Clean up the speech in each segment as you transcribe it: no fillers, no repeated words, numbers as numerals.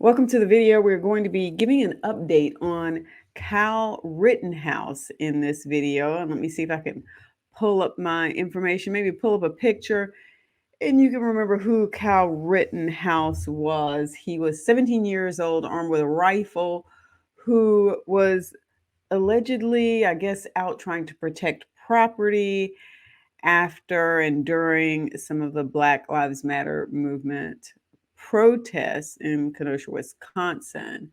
Welcome to the video. We're going to be giving an update on Cal Rittenhouse in this video. And let me see if I can pull up my information, maybe pull up a picture, and you can remember who Cal Rittenhouse was. He was 17 years old, armed with a rifle, who was allegedly, I guess, out trying to protect property after and during some of the Black Lives Matter movement protests in Kenosha, Wisconsin.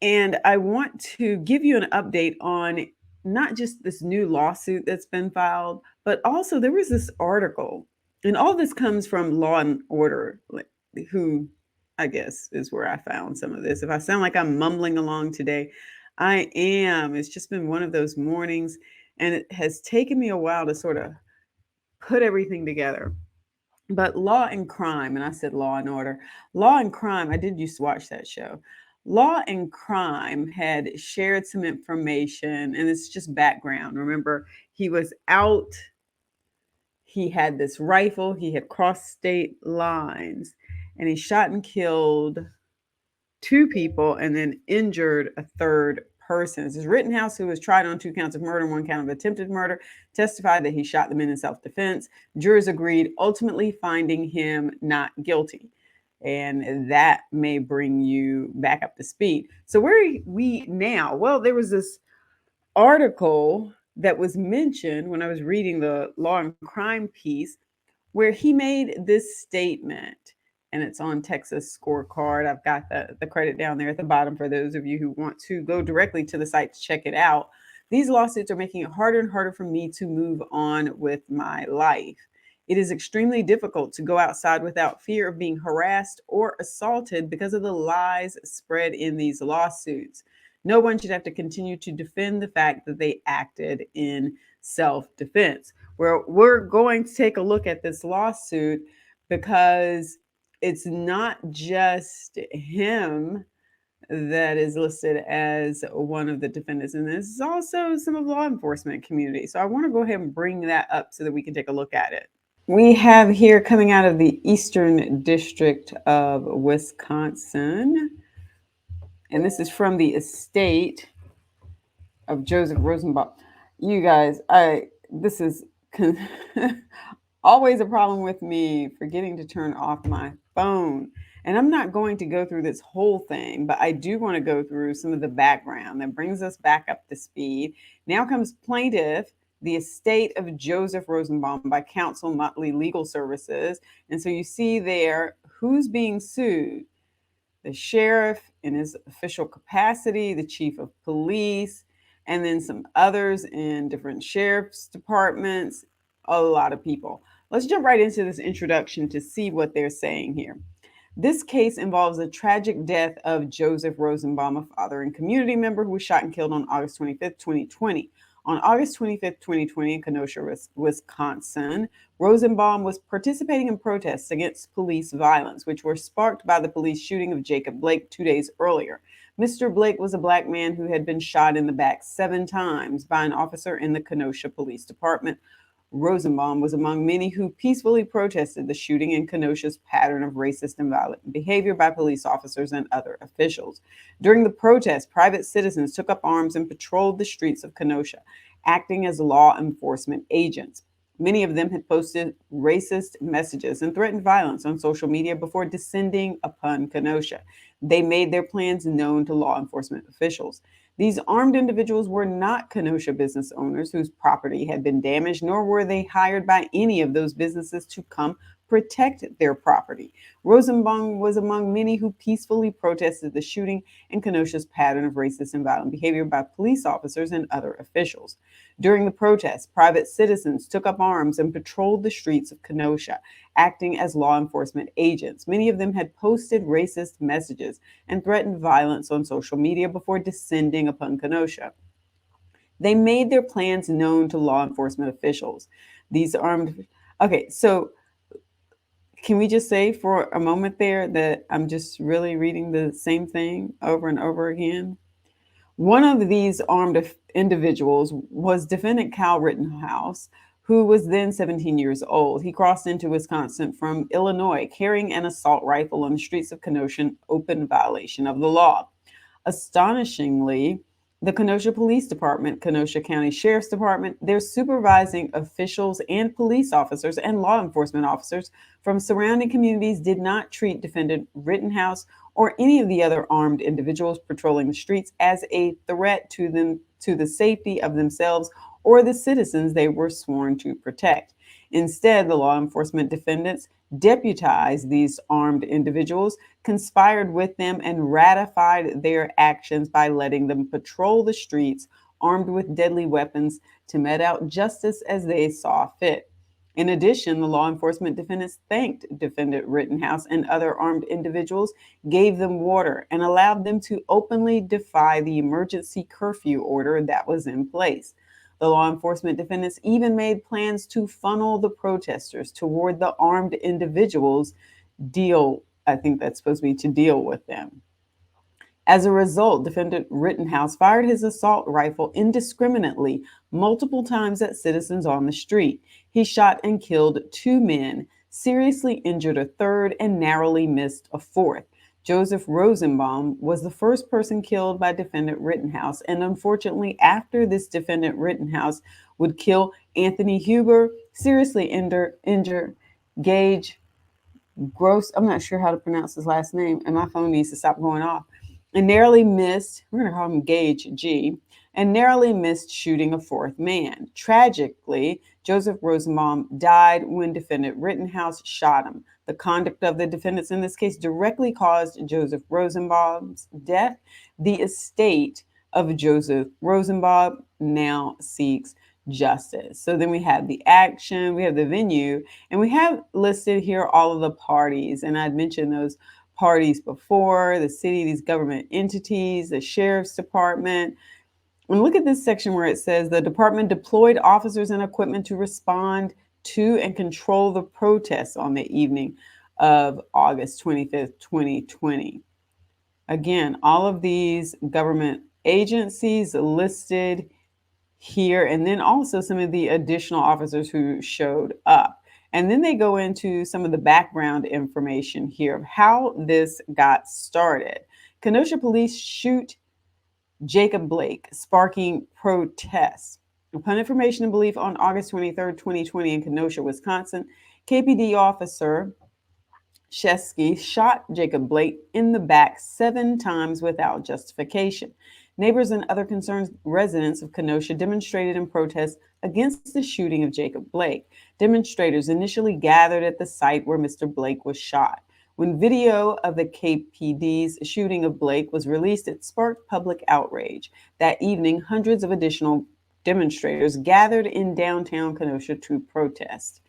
And I want to give you an update on not just this new lawsuit that's been filed, but also there was this article, and all this comes from Law and Order, who I guess is where I found some of this. If I sound like I'm mumbling along today, I am. It's just been one of those mornings, and it has taken me a while to sort of put everything together. But Law and Crime, and I said Law and Order, Law and Crime, I did used to watch that show. Law and Crime had shared some information, and it's just background. Remember, he was out, he had this rifle, he had crossed state lines, and he shot and killed two people and then injured a third person. This is Rittenhouse, who was tried on 2 counts of murder and 1 count of attempted murder, testified that he shot the men in self-defense. Jurors agreed, ultimately finding him not guilty. And that may bring you back up to speed. So where are we now? Well, there was this article that was mentioned when I was reading the Law and Crime piece where he made this statement, and it's on Texas Scorecard. I've got the credit down there at the bottom for those of you who want to go directly to the site to check it out. These lawsuits are making it harder and harder for me to move on with my life. It is extremely difficult to go outside without fear of being harassed or assaulted because of the lies spread in these lawsuits. No one should have to continue to defend the fact that they acted in self-defense. We're going to take a look at this lawsuit because it's not just him that is listed as one of the defendants in this. It's also some of the law enforcement community. So I want to go ahead and bring that up so that we can take a look at it. We have here, coming out of the Eastern District of Wisconsin, and this is from the estate of Joseph Rosenbaum. You guys, this is always a problem with me forgetting to turn off my phone. And I'm not going to go through this whole thing, but I do want to go through some of the background that brings us back up to speed. Now comes plaintiff, the estate of Joseph Rosenbaum by counsel Motley Legal Services. And so you see there who's being sued: the sheriff in his official capacity, the chief of police, and then some others in different sheriff's departments, a lot of people. Let's jump right into this introduction to see what they're saying here. This case involves the tragic death of Joseph Rosenbaum, a father and community member who was shot and killed on August 25th, 2020. On August 25th, 2020, in Kenosha, Wisconsin, Rosenbaum was participating in protests against police violence, which were sparked by the police shooting of Jacob Blake 2 days earlier. Mr. Blake was a Black man who had been shot in the back 7 times by an officer in the Kenosha Police Department. Rosenbaum was among many who peacefully protested the shooting in Kenosha's pattern of racist and violent behavior by police officers and other officials. During the protest, private citizens took up arms and patrolled the streets of Kenosha, acting as law enforcement agents. Many of them had posted racist messages and threatened violence on social media before descending upon Kenosha. They made their plans known to law enforcement officials. These armed individuals were not Kenosha business owners whose property had been damaged, nor were they hired by any of those businesses to come protect their property. Rosenbaum was among many who peacefully protested the shooting in Kenosha's pattern of racist and violent behavior by police officers and other officials. During the protest, private citizens took up arms and patrolled the streets of Kenosha, acting as law enforcement agents. Many of them had posted racist messages and threatened violence on social media before descending upon Kenosha. They made their plans known to law enforcement officials. These armed... Okay, so can we just say for a moment there that I'm just really reading the same thing over and over again? One of these armed individuals was defendant Cal Rittenhouse, who was then 17 years old. He crossed into Wisconsin from Illinois carrying an assault rifle on the streets of Kenosha, open violation of the law. Astonishingly, the Kenosha Police Department, Kenosha County Sheriff's Department, their supervising officials and police officers and law enforcement officers from surrounding communities did not treat defendant Rittenhouse or any of the other armed individuals patrolling the streets as a threat to the safety of themselves or the citizens they were sworn to protect. Instead, the law enforcement defendants deputized these armed individuals, conspired with them, and ratified their actions by letting them patrol the streets armed with deadly weapons to mete out justice as they saw fit. In addition, the law enforcement defendants thanked defendant Rittenhouse and other armed individuals, gave them water, and allowed them to openly defy the emergency curfew order that was in place. The law enforcement defendants even made plans to funnel the protesters toward the armed individuals I think that's supposed to be to deal with them. As a result, defendant Rittenhouse fired his assault rifle indiscriminately multiple times at citizens on the street. He shot and killed 2 men, seriously injured a third, and narrowly missed a fourth. Joseph Rosenbaum was the first person killed by defendant Rittenhouse, and unfortunately, after this defendant Rittenhouse would kill Anthony Huber, seriously injure Gage Gross. I'm not sure how to pronounce his last name, and my phone needs to stop going off. And narrowly missed, we're going to call him Gage G, and narrowly missed shooting a fourth man. Tragically, Joseph Rosenbaum died when defendant Rittenhouse shot him. The conduct of the defendants in this case directly caused Joseph Rosenbaum's death. The estate of Joseph Rosenbaum now seeks justice. So then we have the action, we have the venue, and we have listed here all of the parties. And I'd mentioned those parties before: the city, these government entities, the sheriff's department. And look at this section where it says the department deployed officers and equipment to respond to and control the protests on the evening of August 25th, 2020. Again, all of these government agencies listed here, and then also some of the additional officers who showed up. And then they go into some of the background information here of how this got started. Kenosha police shoot Jacob Blake, sparking protests. Upon information and belief, on August 23rd, 2020, in Kenosha, Wisconsin, KPD officer Shesky shot Jacob Blake in the back 7 times without justification. Neighbors and other concerned residents of Kenosha demonstrated in protest against the shooting of Jacob Blake. Demonstrators initially gathered at the site where Mr. Blake was shot. When video of the KPD's shooting of Blake was released, it sparked public outrage. That evening, hundreds of additional demonstrators gathered in downtown Kenosha to protest.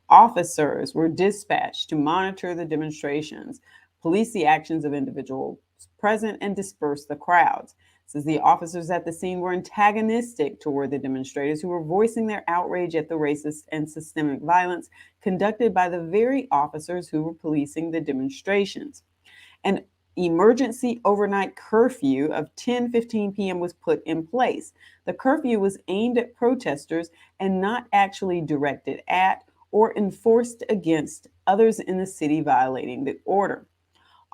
Officers were dispatched to monitor the demonstrations, police the actions of individuals present, and disperse the crowds. It says the officers at the scene were antagonistic toward the demonstrators who were voicing their outrage at the racist and systemic violence conducted by the very officers who were policing the demonstrations. An emergency overnight curfew of 10:15 p.m. was put in place. The curfew was aimed at protesters and not actually directed at or enforced against others in the city violating the order.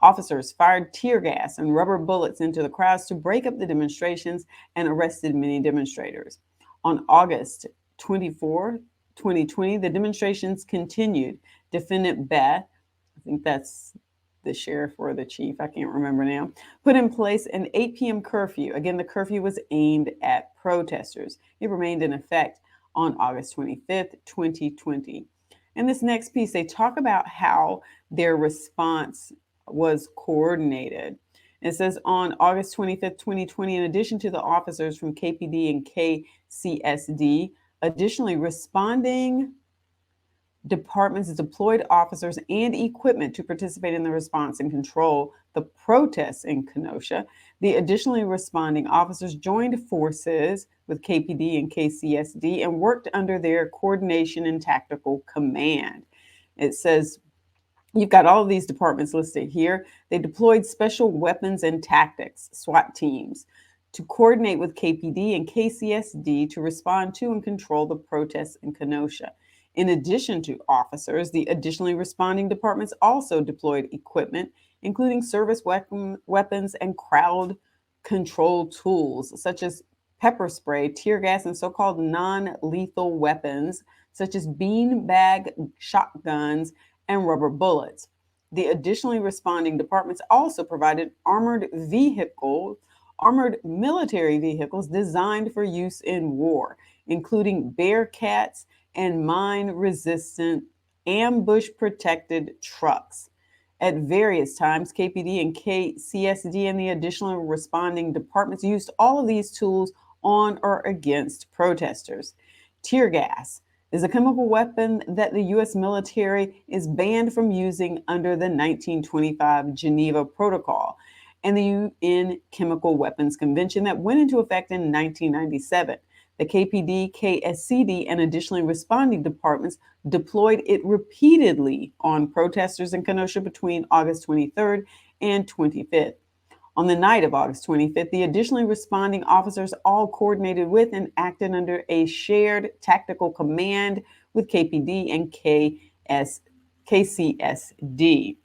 Officers fired tear gas and rubber bullets into the crowds to break up the demonstrations and arrested many demonstrators. On August 24, 2020, the demonstrations continued. Defendant Beth, I think that's the sheriff or the chief, I can't remember now, put in place an 8 p.m. curfew. Again, the curfew was aimed at protesters. It remained in effect on August 25th, 2020. In this next piece, they talk about how their response was coordinated. It says on August 25th, 2020, in addition to the officers from KPD and KCSD, additionally responding departments deployed officers and equipment to participate in the response and control the protests in Kenosha. The additionally responding officers joined forces with KPD and KCSD and worked under their coordination and tactical command. It says you've got all of these departments listed here. They deployed special weapons and tactics, SWAT teams, to coordinate with KPD and KCSD to respond to and control the protests in Kenosha. In addition to officers, the additionally responding departments also deployed equipment, including service weapons and crowd control tools, such as pepper spray, tear gas, and so called non lethal weapons, such as beanbag shotguns and rubber bullets. The additionally responding departments also provided armored military vehicles designed for use in war, including Bearcats and mine resistant, ambush protected trucks. At various times, KPD and KCSD and the additional responding departments used all of these tools on or against protesters. Tear gas is a chemical weapon that the U.S. military is banned from using under the 1925 Geneva Protocol and the UN Chemical Weapons Convention that went into effect in 1997. The KPD, KSCD, and additionally responding departments deployed it repeatedly on protesters in Kenosha between August 23rd and 25th. On the night of August 25th, the additionally responding officers all coordinated with and acted under a shared tactical command with KPD and KCSD.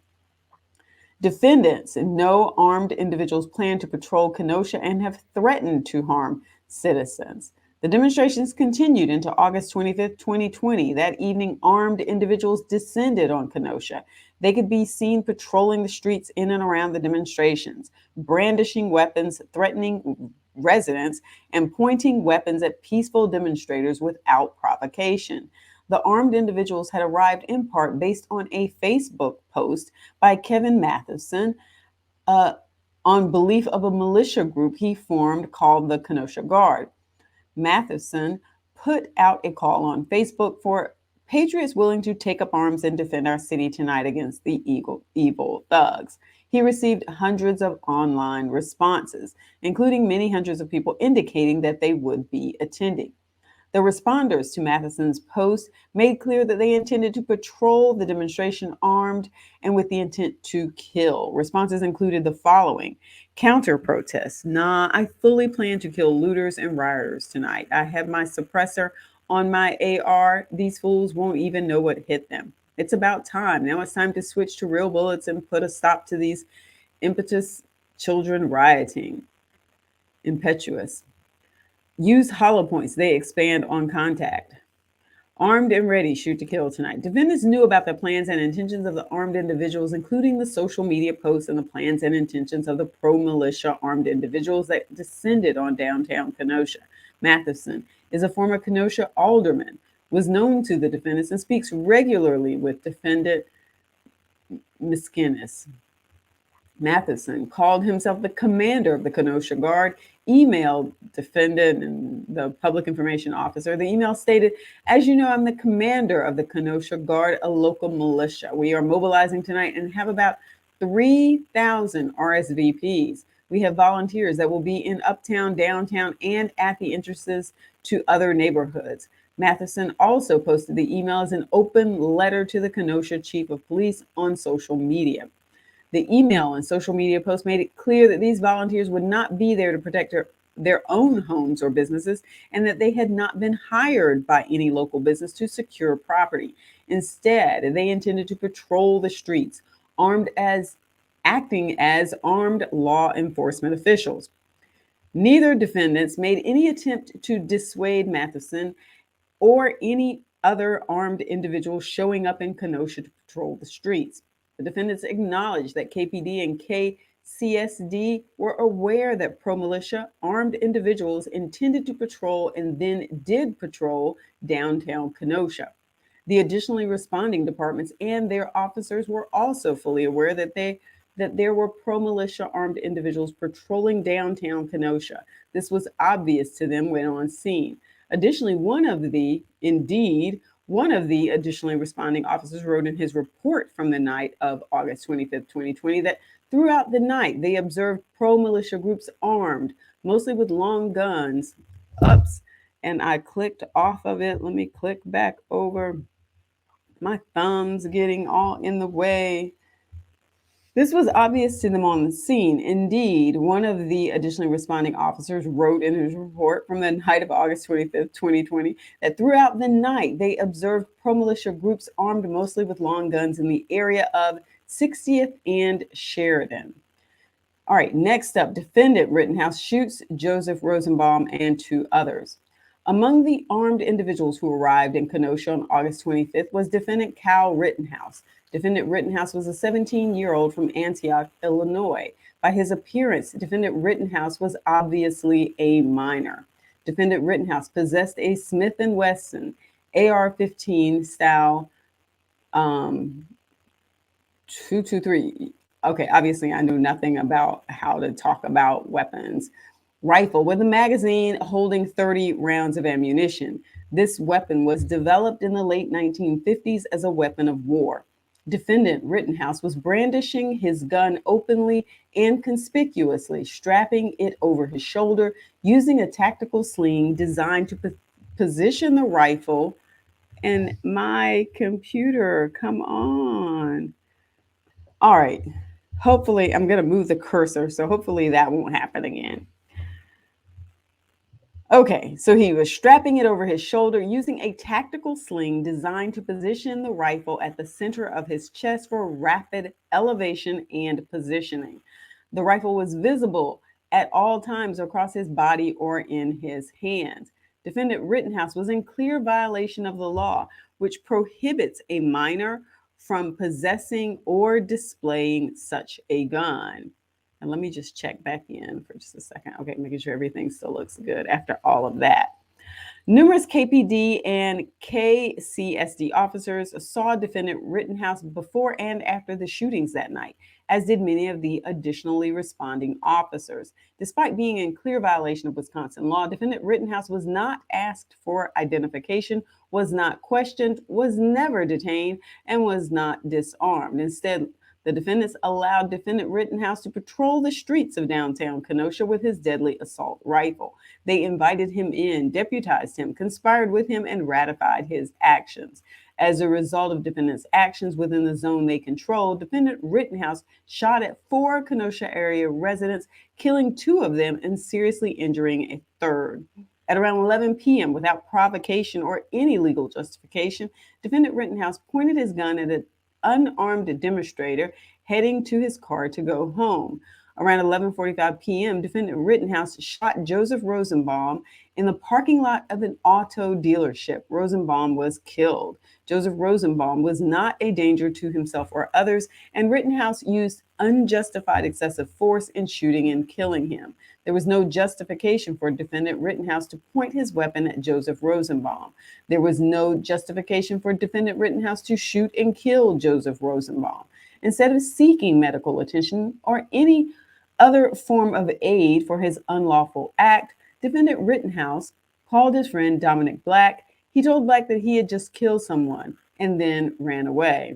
Defendants and no armed individuals plan to patrol Kenosha and have threatened to harm citizens. The demonstrations continued into August 25th, 2020. That evening, armed individuals descended on Kenosha. They could be seen patrolling the streets in and around the demonstrations, brandishing weapons, threatening residents, and pointing weapons at peaceful demonstrators without provocation. The armed individuals had arrived in part based on a Facebook post by Kevin Matheson on belief of a militia group he formed called the Kenosha Guard. Matheson put out a call on Facebook for patriots willing to take up arms and defend our city tonight against the evil thugs. He received hundreds of online responses, including many hundreds of people indicating that they would be attending. The responders to Matheson's post made clear that they intended to patrol the demonstration armed and with the intent to kill. Responses included the following: counter protests. Nah, I fully plan to kill looters and rioters tonight. I have my suppressor on my AR. These fools won't even know what hit them. It's about time. Now it's time to switch to real bullets and put a stop to these impetuous children rioting. Impetuous. Use hollow points. They expand on contact. Armed and ready, shoot to kill tonight. Defendants knew about the plans and intentions of the armed individuals, including the social media posts and the plans and intentions of the pro-militia armed individuals that descended on downtown Kenosha. Matheson is a former Kenosha alderman, was known to the defendants, and speaks regularly with defendant Miskinnis. Matheson called himself the commander of the Kenosha Guard, emailed defendant and the public information officer. The email stated, "As you know, I'm the commander of the Kenosha Guard, a local militia. We are mobilizing tonight and have about 3,000 RSVPs. We have volunteers that will be in uptown, downtown, and at the entrances to other neighborhoods." Matheson also posted the email as an open letter to the Kenosha chief of police on social media. The email and social media posts made it clear that these volunteers would not be there to protect their own homes or businesses, and that they had not been hired by any local business to secure property. Instead, they intended to patrol the streets, acting as armed law enforcement officials. Neither defendants made any attempt to dissuade Matheson or any other armed individuals showing up in Kenosha to patrol the streets. The defendants acknowledged that KPD and KCSD were aware that pro-militia armed individuals intended to patrol and then did patrol downtown Kenosha. The additionally responding departments and their officers were also fully aware that there were pro-militia armed individuals patrolling downtown Kenosha. This was obvious to them when on scene. Additionally, one of the additionally responding officers wrote in his report from the night of August 25th, 2020, that throughout the night they observed pro-militia groups armed, mostly with long guns. Oops. And I clicked off of it. Let me click back over. My thumb's getting all in the way. This was obvious to them on the scene. Indeed, one of the additionally responding officers wrote in his report from the night of August 25th, 2020, that throughout the night they observed pro-militia groups armed mostly with long guns in the area of 60th and Sheridan. All right, next up, defendant Rittenhouse shoots Joseph Rosenbaum and 2 others. Among the armed individuals who arrived in Kenosha on August 25th was defendant Kyle Rittenhouse. Defendant Rittenhouse was a 17-year-old from Antioch, Illinois. By his appearance, defendant Rittenhouse was obviously a minor. Defendant Rittenhouse possessed a Smith & Wesson AR-15 style 223. Okay, obviously I know nothing about how to talk about weapons. Rifle with a magazine holding 30 rounds of ammunition. This weapon was developed in the late 1950s as a weapon of war. Defendant Rittenhouse was brandishing his gun openly and conspicuously, strapping it over his shoulder, using a tactical sling designed to position the rifle. And my computer, come on. All right. Hopefully, I'm going to move the cursor, so hopefully that won't happen again. Okay, so he was strapping it over his shoulder using a tactical sling designed to position the rifle at the center of his chest for rapid elevation and positioning. The rifle was visible at all times across his body or in his hands. Defendant Rittenhouse was in clear violation of the law, which prohibits a minor from possessing or displaying such a gun. And let me just check back in for just a second. Okay, making sure everything still looks good after all of that. Numerous KPD and KCSD officers saw defendant Rittenhouse before and after the shootings that night, as did many of the additionally responding officers. Despite being in clear violation of Wisconsin law, defendant Rittenhouse was not asked for identification, was not questioned, was never detained, and was not disarmed. Instead, the defendants allowed defendant Rittenhouse to patrol the streets of downtown Kenosha with his deadly assault rifle. They invited him in, deputized him, conspired with him, and ratified his actions. As a result of defendants' actions within the zone they controlled, defendant Rittenhouse shot at 4 Kenosha area residents, killing 2 of them and seriously injuring a third. At around 11 p.m., without provocation or any legal justification, defendant Rittenhouse pointed his gun at an unarmed demonstrator heading to his car to go home. Around 11:45 p.m., defendant Rittenhouse shot Joseph Rosenbaum in the parking lot of an auto dealership. Rosenbaum was killed. Joseph Rosenbaum was not a danger to himself or others, and Rittenhouse used unjustified excessive force in shooting and killing him. There was no justification for defendant Rittenhouse to point his weapon at Joseph Rosenbaum. There was no justification for defendant Rittenhouse to shoot and kill Joseph Rosenbaum. Instead of seeking medical attention or any other form of aid for his unlawful act, defendant Rittenhouse called his friend Dominic Black. He told Black that he had just killed someone and then ran away.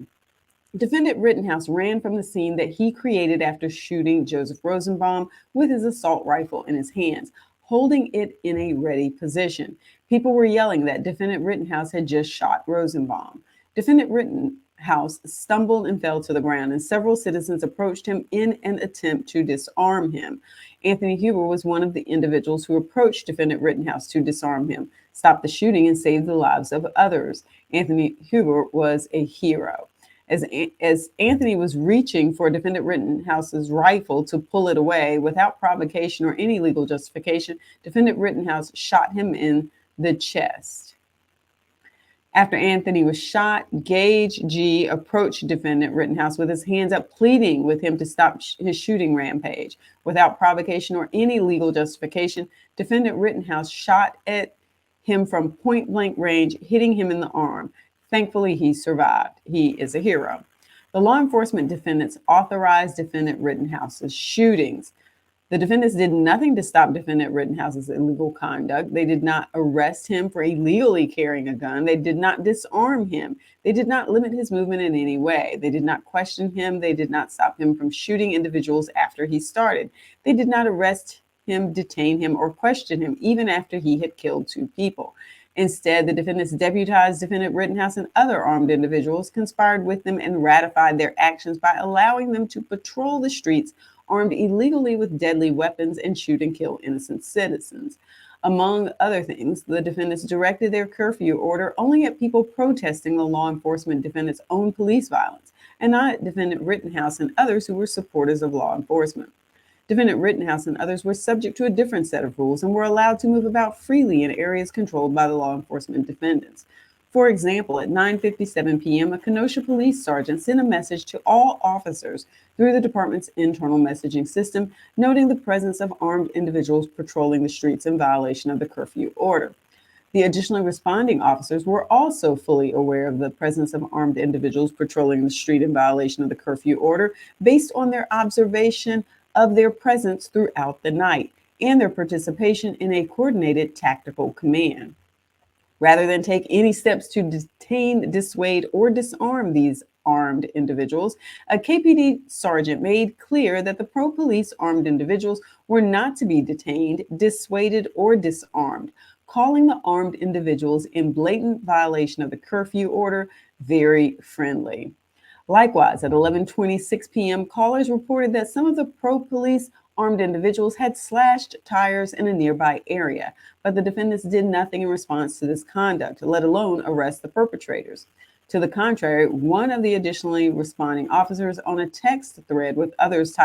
Defendant Rittenhouse ran from the scene that he created after shooting Joseph Rosenbaum with his assault rifle in his hands, holding it in a ready position. People were yelling that defendant Rittenhouse had just shot Rosenbaum. Defendant Rittenhouse stumbled and fell to the ground, and several citizens approached him in an attempt to disarm him. Anthony Huber was one of the individuals who approached defendant Rittenhouse to disarm him, stop the shooting, and save the lives of others. Anthony Huber was a hero. As Anthony was reaching for defendant Rittenhouse's rifle to pull it away without provocation or any legal justification, defendant Rittenhouse shot him in the chest. After Anthony was shot, Gage G. approached defendant Rittenhouse with his hands up, pleading with him to stop his shooting rampage. Without provocation or any legal justification, defendant Rittenhouse shot at him from point-blank range, hitting him in the arm. Thankfully, he survived. He is a hero. The law enforcement defendants authorized defendant Rittenhouse's shootings. The defendants did nothing to stop defendant Rittenhouse's illegal conduct. They did not arrest him for illegally carrying a gun. They did not disarm him. They did not limit his movement in any way. They did not question him. They did not stop him from shooting individuals after he started. They did not arrest him, detain him, or question him, even after he had killed 2 people. Instead, the defendants deputized defendant Rittenhouse and other armed individuals, conspired with them, and ratified their actions by allowing them to patrol the streets armed illegally with deadly weapons and shoot and kill innocent citizens. Among other things, the defendants directed their curfew order only at people protesting the law enforcement defendants' own police violence, and not at defendant Rittenhouse and others who were supporters of law enforcement. Defendant Rittenhouse and others were subject to a different set of rules and were allowed to move about freely in areas controlled by the law enforcement defendants. For example, at 9:57 p.m., a Kenosha police sergeant sent a message to all officers through the department's internal messaging system, noting the presence of armed individuals patrolling the streets in violation of the curfew order. The additionally responding officers were also fully aware of the presence of armed individuals patrolling the street in violation of the curfew order based on their observation of their presence throughout the night and their participation in a coordinated tactical command. Rather than take any steps to detain, dissuade, or disarm these armed individuals, a KPD sergeant made clear that the pro police armed individuals were not to be detained, dissuaded, or disarmed, calling the armed individuals in blatant violation of the curfew order very friendly. Likewise, at 11:26 p.m., callers reported that some of the pro-police armed individuals had slashed tires in a nearby area, but the defendants did nothing in response to this conduct, let alone arrest the perpetrators. To the contrary, one of the additionally responding officers on a text thread with others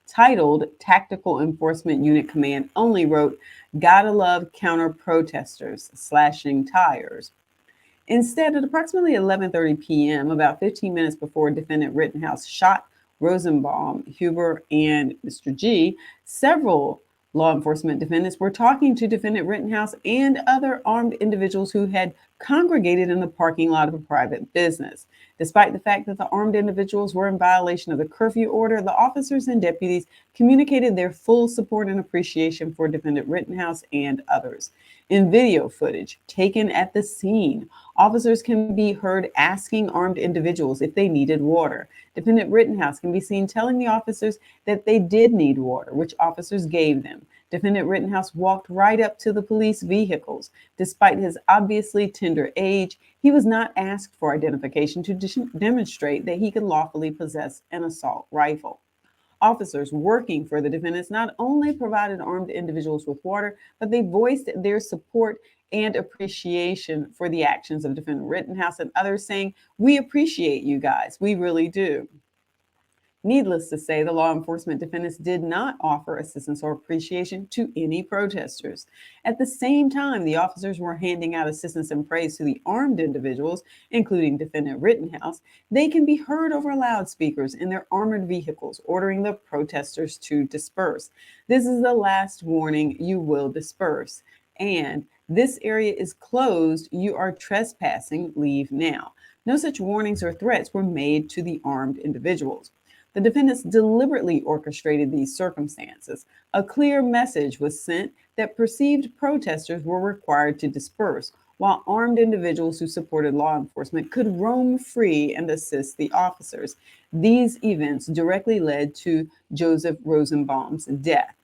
titled Tactical Enforcement Unit Command only wrote, "Gotta love counter protesters, slashing tires." Instead, at approximately 11:30 p.m., about 15 minutes before defendant Rittenhouse shot Rosenbaum, Huber, and Mr. G, several law enforcement defendants were talking to defendant Rittenhouse and other armed individuals who had congregated in the parking lot of a private business. Despite the fact that the armed individuals were in violation of the curfew order, the officers and deputies communicated their full support and appreciation for defendant Rittenhouse and others. In video footage taken at the scene, officers can be heard asking armed individuals if they needed water. Defendant Rittenhouse can be seen telling the officers that they did need water, which officers gave them. Defendant Rittenhouse walked right up to the police vehicles. Despite his obviously tender age, he was not asked for identification to demonstrate that he could lawfully possess an assault rifle. Officers working for the defendants not only provided armed individuals with water, but they voiced their support and appreciation for the actions of defendant Rittenhouse and others, saying, "We appreciate you guys. We really do." Needless to say, the law enforcement defendants did not offer assistance or appreciation to any protesters. At the same time, the officers were handing out assistance and praise to the armed individuals, including defendant Rittenhouse. They can be heard over loudspeakers in their armored vehicles, ordering the protesters to disperse. "This is the last warning. You will disperse." And "This area is closed. You are trespassing. Leave now." No such warnings or threats were made to the armed individuals. The defendants deliberately orchestrated these circumstances. A clear message was sent that perceived protesters were required to disperse, while armed individuals who supported law enforcement could roam free and assist the officers. These events directly led to Joseph Rosenbaum's death.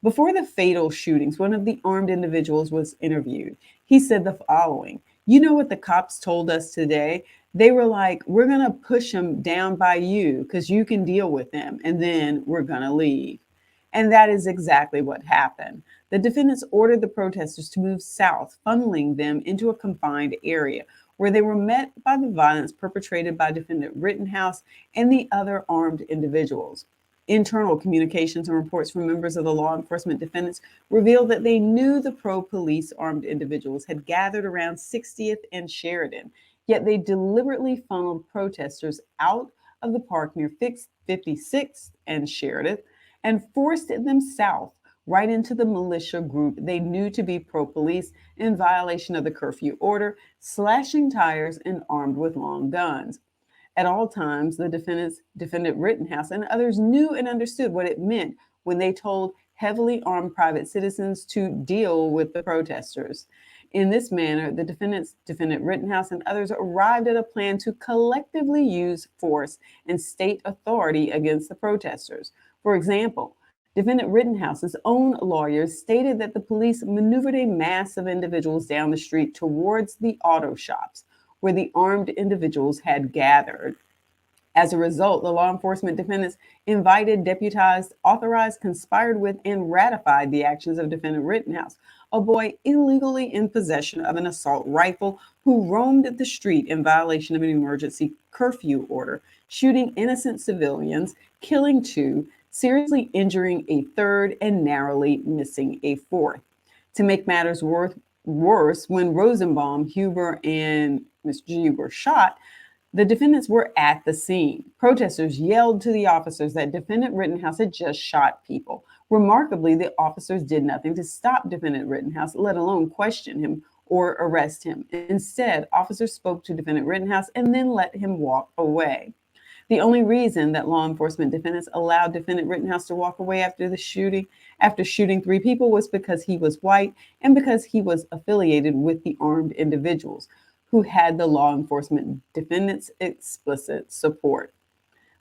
Before the fatal shootings, one of the armed individuals was interviewed. He said the following: "You know what the cops told us today? They were like, we're going to push them down by you because you can deal with them, and then we're going to leave." And that is exactly what happened. The defendants ordered the protesters to move south, funneling them into a confined area where they were met by the violence perpetrated by defendant Rittenhouse and the other armed individuals. Internal communications and reports from members of the law enforcement defendants revealed that they knew the pro-police armed individuals had gathered around 60th and Sheridan, yet they deliberately funneled protesters out of the park near 56th and Sheridan and forced them south right into the militia group they knew to be pro-police in violation of the curfew order, slashing tires and armed with long guns. At all times, the defendant Rittenhouse and others knew and understood what it meant when they told heavily armed private citizens to deal with the protesters. In this manner, the defendant Rittenhouse and others arrived at a plan to collectively use force and state authority against the protesters. For example, Defendant Rittenhouse's own lawyers stated that the police maneuvered a mass of individuals down the street towards the auto shops where the armed individuals had gathered. As a result, the law enforcement defendants invited, deputized, authorized, conspired with, and ratified the actions of defendant Rittenhouse, a boy illegally in possession of an assault rifle who roamed the street in violation of an emergency curfew order, shooting innocent civilians, killing two, seriously injuring a third, and narrowly missing a fourth. To make matters worse, when Rosenbaum, Huber, and Ms. G were shot, the defendants were at the scene. Protesters yelled to the officers that defendant Rittenhouse had just shot people. Remarkably, the officers did nothing to stop defendant Rittenhouse, let alone question him or arrest him. Instead, officers spoke to defendant Rittenhouse and then let him walk away. The only reason that law enforcement defendants allowed defendant Rittenhouse to walk away after shooting three people, was because he was white and because he was affiliated with the armed individuals who had the law enforcement defendants' explicit support.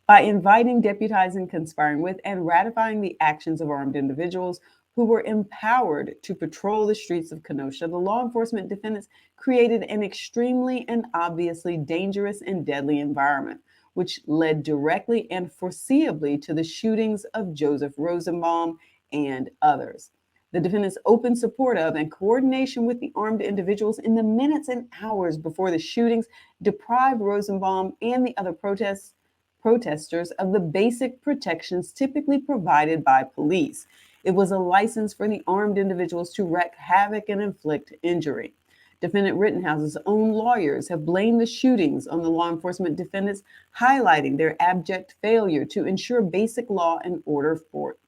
By inviting, deputizing, conspiring with, and ratifying the actions of armed individuals who were empowered to patrol the streets of Kenosha, the law enforcement defendants created an extremely and obviously dangerous and deadly environment, which led directly and foreseeably to the shootings of Joseph Rosenbaum and others. The defendants' open support of and coordination with the armed individuals in the minutes and hours before the shootings deprived Rosenbaum and the other protesters of the basic protections typically provided by police. It was a license for the armed individuals to wreak havoc and inflict injury. Defendant Rittenhouse's own lawyers have blamed the shootings on the law enforcement defendants, highlighting their abject failure to ensure basic law and order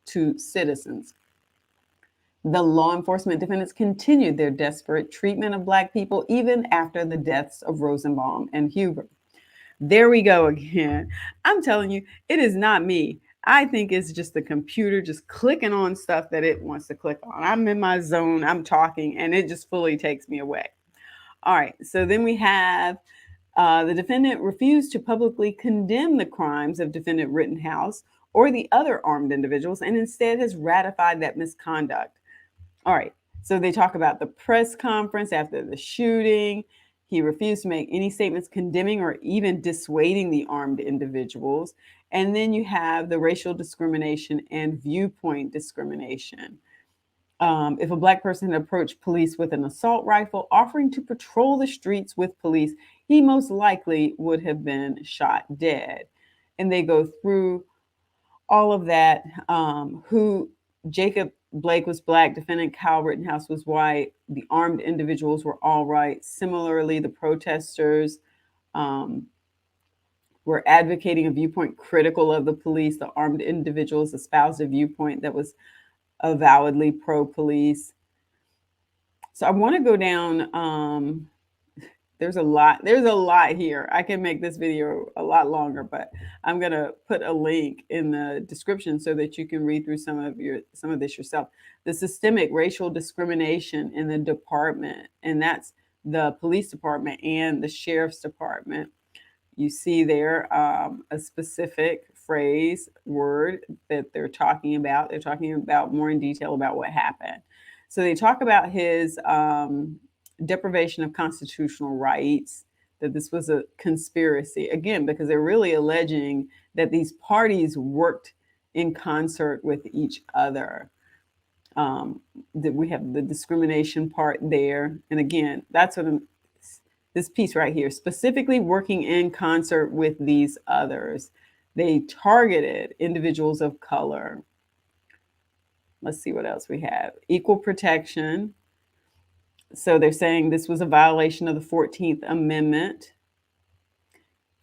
to citizens. The law enforcement defendants continued their desperate treatment of Black people even after the deaths of Rosenbaum and Huber. There we go again. I'm telling you, it is not me. I think it's just the computer just clicking on stuff that it wants to click on. I'm in my zone, I'm talking, and it just fully takes me away. All right, so then we have the defendant refused to publicly condemn the crimes of defendant Rittenhouse or the other armed individuals and instead has ratified that misconduct. All right, so they talk about the press conference after the shooting. He refused to make any statements condemning or even dissuading the armed individuals. And then you have the racial discrimination and viewpoint discrimination. If a Black person had approached police with an assault rifle, offering to patrol the streets with police, he most likely would have been shot dead. And they go through all of that. Who Jacob Blake was Black, defendant Kyle Rittenhouse was white, the armed individuals were all right. Similarly, the protesters were advocating a viewpoint critical of the police. The armed individuals espoused a viewpoint that was avowedly pro-police. So I want to go down. There's a lot here. I can make this video a lot longer, but I'm going to put a link in the description so that you can read through some of this yourself. The systemic racial discrimination in the department, and that's the police department and the sheriff's department. You see there a specific phrase, word that they're talking about. They're talking about more in detail about what happened. So they talk about his deprivation of constitutional rights, that this was a conspiracy, again, because they're really alleging that these parties worked in concert with each other. That we have the discrimination part there. And again, that's what this piece right here, specifically working in concert with these others. They targeted individuals of color. Let's see what else we have. Equal protection. So they're saying this was a violation of the 14th Amendment.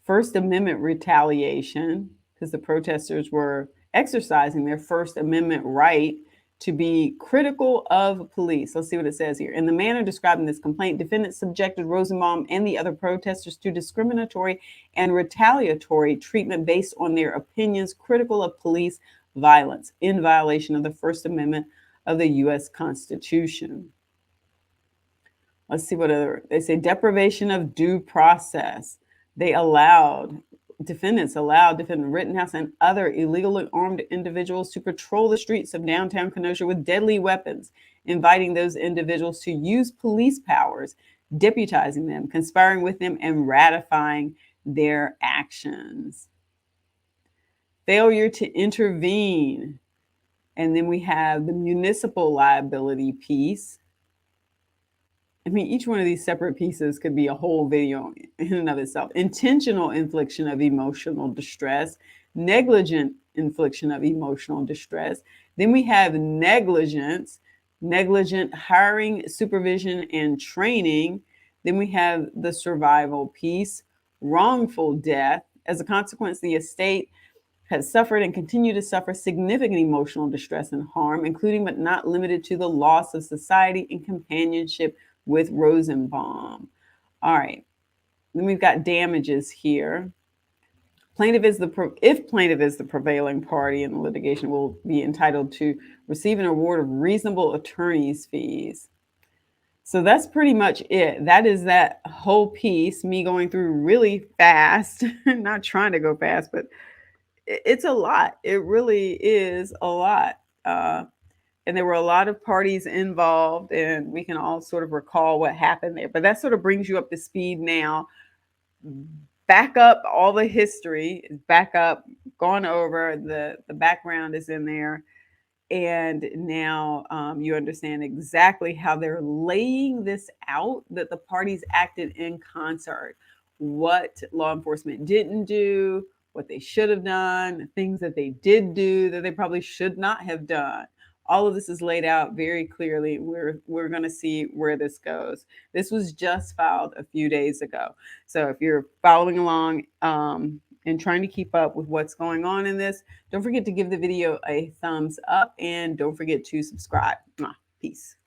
First Amendment retaliation, because the protesters were exercising their First Amendment right to be critical of police. Let's see what it says here. In the manner described in this complaint, defendants subjected Rosenbaum and the other protesters to discriminatory and retaliatory treatment based on their opinions critical of police violence in violation of the First Amendment of the U.S. Constitution. Let's see what other, they say deprivation of due process. They allowed defendants allowed defendant Rittenhouse and other illegally armed individuals to patrol the streets of downtown Kenosha with deadly weapons, inviting those individuals to use police powers, deputizing them, conspiring with them, and ratifying their actions. Failure to intervene. And then we have the municipal liability piece. I mean, each one of these separate pieces could be a whole video in and of itself. Intentional infliction of emotional distress, negligent infliction of emotional distress. Then we have negligence, negligent hiring, supervision, and training. Then we have the survival piece, wrongful death. As a consequence, the estate has suffered and continue to suffer significant emotional distress and harm, including but not limited to the loss of society and companionship with Rosenbaum. All right, then we've got damages here. If plaintiff is the prevailing party in the litigation, will be entitled to receive an award of reasonable attorney's fees. So that's pretty much it. That is that whole piece, me going through really fast, not trying to go fast, but it's a lot. It really is a lot. And there were a lot of parties involved, and we can all sort of recall what happened there. But that sort of brings you up to speed now. Back up all the history, back up, gone over, the background is in there. And now you understand exactly how they're laying this out, that the parties acted in concert, what law enforcement didn't do, what they should have done, things that they did do that they probably should not have done. All of this is laid out very clearly. We're going to see where this goes. This was just filed a few days ago. So if you're following along and trying to keep up with what's going on in this, don't forget to give the video a thumbs up and don't forget to subscribe. Peace.